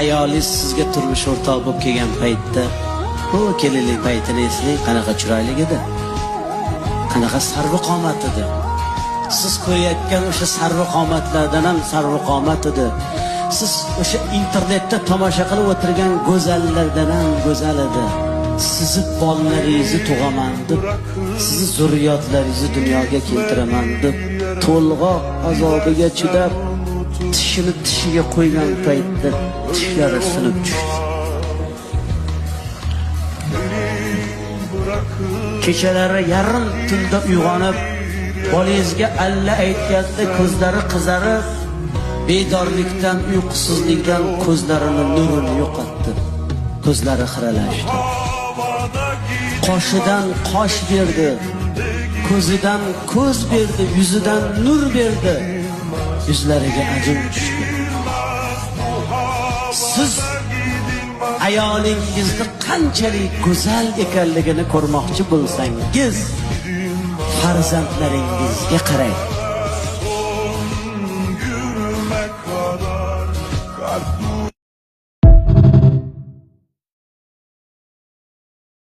ayolingiz sizga turmush o'rtoq bo'lib kelgan paytda, bu kelinlik paytini eslang, qanaqa chiroyli edi, qanaqa sarvqomat edi. Siz ko'rayotgan o'sha sarvqomatlardan ham sarvqomat edi. Siz o'sha internetda tomosha qilib o'tirgan go'zallardan ham go'zal edi. Sizni bolalaringizni tug'aman deb, sizni zurriyotlaringizni dunyoga keltiraman deb, to'lg'oq azobiga chidab, tishini tishiga qo'ygan paytda tishlari sinib tushdi. Kechalari yarim tunda uyg'onib, bolangizga alla aytganda ko'zlari qizarib, bedorlikdan, uyqusizlikdan ko'zlarini nurini yo'qotdi. Ko'zlari xiralashdi. Qoshidan qosh berdi, ko'zidan ko'z berdi, yuzidan nur berdi, yuzlariga ajin tushdi. Siz ayolingizni qanchalik go'zal ekanligini ko'rmoqchi bo'lsangiz, farzandlaringizga qarang.